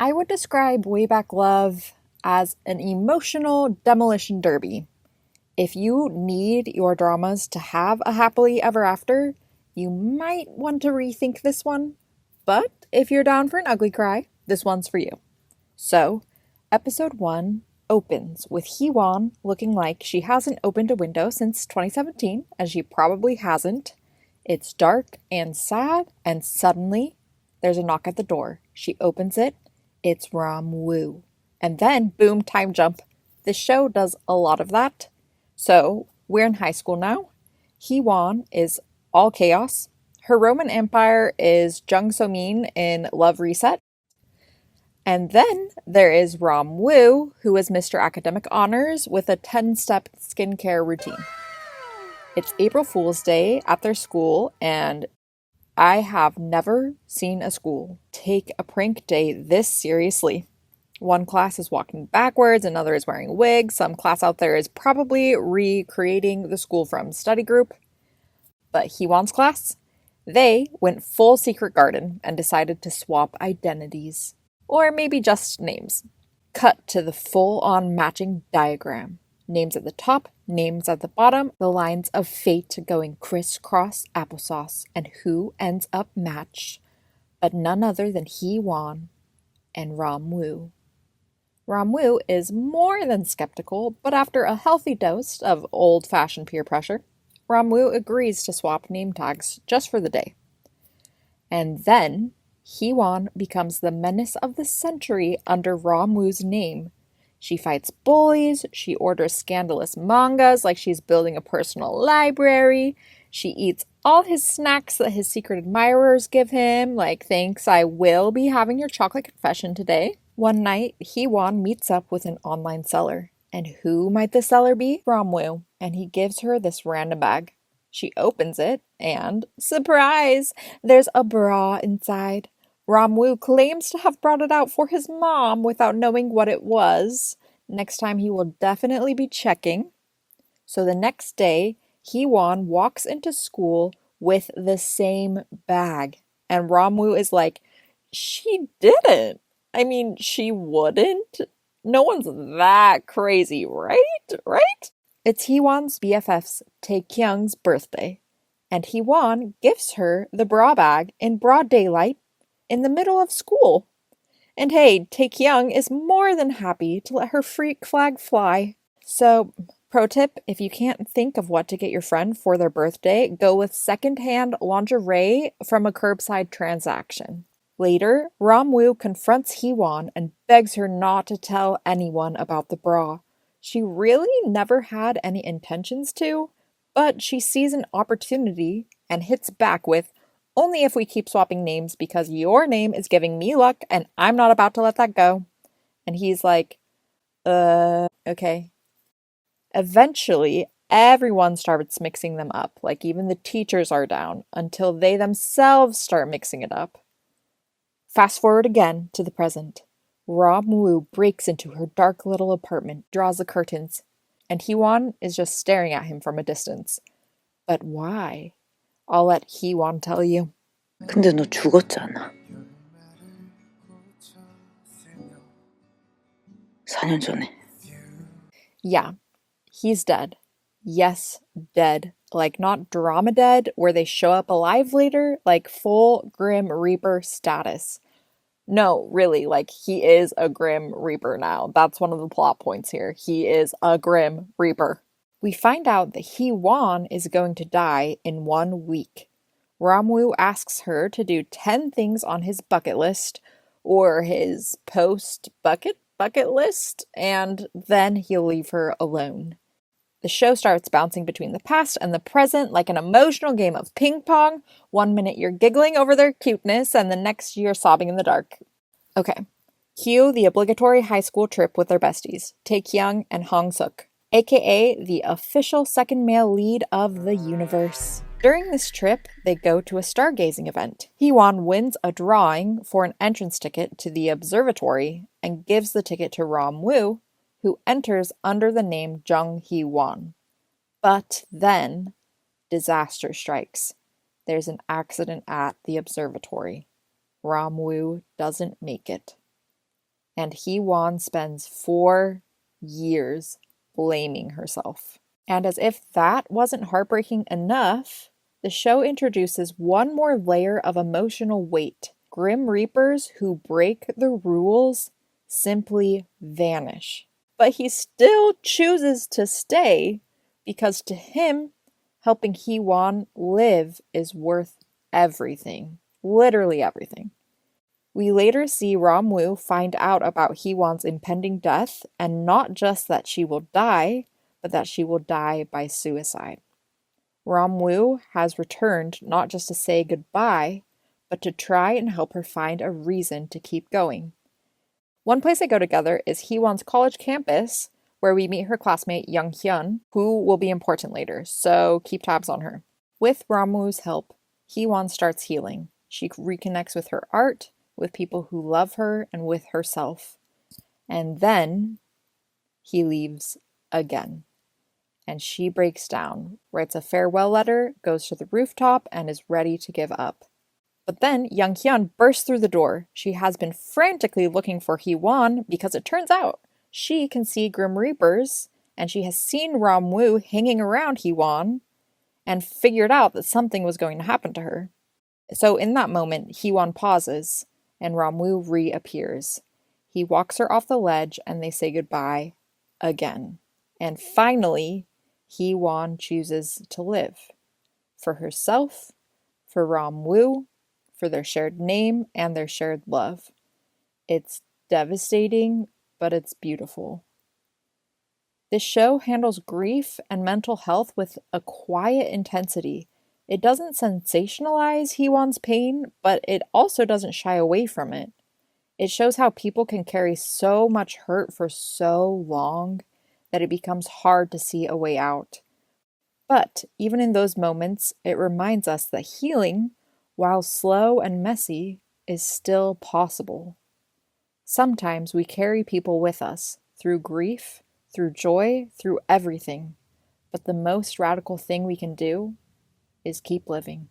I would describe Way Back Love as an emotional demolition derby. If you need your dramas to have a happily ever after, you might want to rethink this one. But if you're down for an ugly cry, this one's for you. So, episode 1 opens with Hee-won looking like she hasn't opened a window since 2017, and she probably hasn't. It's dark and sad, and suddenly there's a knock at the door. She opens it. It's Ram-woo. And then, boom, time jump. This show does a lot of that. So, we're in high school now. Hee-won is all chaos. Her Roman Empire is Jung So-min in Love Reset. And then there is Ram-woo, who is Mr. Academic Honors with a 10-step skincare routine. It's April Fool's Day at their school, and I have never seen a school take a prank day this seriously. One class is walking backwards, another is wearing wigs, some class out there is probably recreating the school from study group. But Hee-won's class, they went full secret garden and decided to swap identities. Or maybe just names. Cut to the full-on matching diagram. Names at the top, names at the bottom, the lines of fate going crisscross applesauce, and who ends up matched but none other than Hee-won and Ram-woo. Ram-woo is more than skeptical, but after a healthy dose of old-fashioned peer pressure, Ram-woo agrees to swap name tags just for the day. And then Hee-won becomes the menace of the century under Ram-woo's name. She fights bullies, she orders scandalous mangas like she's building a personal library, she eats all his snacks that his secret admirers give him, like, thanks, I will be having your chocolate confession today. One night, Hee-won meets up with an online seller. And who might the seller be? Ram-woo. And he gives her this random bag. She opens it, and surprise! There's a bra inside. Ram-woo claims to have brought it out for his mom without knowing what it was. Next time he will definitely be checking. So the next day, Hee-won walks into school with the same bag. And Ram-woo is like, she didn't. I mean, she wouldn't. No one's that crazy, right? Right? It's Hee-won's BFF's Tae-kyung's birthday. And Hee-won gives her the bra bag in broad daylight in the middle of school. And hey, Tae-kyung is more than happy to let her freak flag fly. So, pro tip, if you can't think of what to get your friend for their birthday, go with secondhand lingerie from a curbside transaction. Later, Ram-woo confronts Hee-won and begs her not to tell anyone about the bra. She really never had any intentions to, but she sees an opportunity and hits back with, only if we keep swapping names because your name is giving me luck and I'm not about to let that go. And he's like, okay. Eventually, everyone starts mixing them up, like even the teachers are down, until they themselves start mixing it up. Fast forward again to the present. Ram-woo breaks into her dark little apartment, draws the curtains, and Hee-won is just staring at him from a distance. But why? I'll let Hee-won tell you. 근데 너 죽었잖아. 4년 전에. Yeah, he's dead. Yes, dead. Like not drama dead, where they show up alive later, like full Grim Reaper status. No, really, like he is a Grim Reaper now. That's one of the plot points here. He is a Grim Reaper. We find out that Hee-won is going to die in 1 week. Ram-woo asks her to do 10 things on his bucket list, or his post-bucket list, and then he'll leave her alone. The show starts bouncing between the past and the present like an emotional game of ping pong. 1 minute you're giggling over their cuteness, and the next you're sobbing in the dark. Okay, cue the obligatory high school trip with their besties, Tae-kyung and Hong-suk, aka the official second male lead of the universe. During this trip, they go to a stargazing event. Hee-won wins a drawing for an entrance ticket to the observatory and gives the ticket to Ram-woo, who enters under the name Jung Hee-won. But then, disaster strikes. There's an accident at the observatory. Ram-woo doesn't make it. and Hee-won spends 4 years blaming herself. And as if that wasn't heartbreaking enough, the show introduces one more layer of emotional weight. Grim Reapers who break the rules simply vanish. But he still chooses to stay because to him, helping Hee-won live is worth everything. Literally everything. We later see Ram-woo find out about Hee-won's impending death, and not just that she will die, but that she will die by suicide. Ram-woo has returned not just to say goodbye, but to try and help her find a reason to keep going. One place they go together is Hee-won's college campus, where we meet her classmate Young Hyun, who will be important later, so keep tabs on her. With Ram-woo's help, Hee-won starts healing. She reconnects with her art, with people who love her, and with herself. And then he leaves again. And she breaks down, writes a farewell letter, goes to the rooftop, and is ready to give up. But then Young Hyun bursts through the door. She has been frantically looking for Hee-won because it turns out she can see Grim Reapers, and she has seen Ram-woo hanging around Hee-won and figured out that something was going to happen to her. So in that moment, Hee-won pauses, and Ram-woo reappears. He walks her off the ledge, and they say goodbye again. And finally, Hee-won chooses to live. For herself, for Ram-woo, for their shared name, and their shared love. It's devastating, but it's beautiful. This show handles grief and mental health with a quiet intensity. It doesn't sensationalize Hee-won's pain, but it also doesn't shy away from it. It shows how people can carry so much hurt for so long that it becomes hard to see a way out. But even in those moments, it reminds us that healing, while slow and messy, is still possible. Sometimes we carry people with us, through grief, through joy, through everything. But the most radical thing we can do is keep living.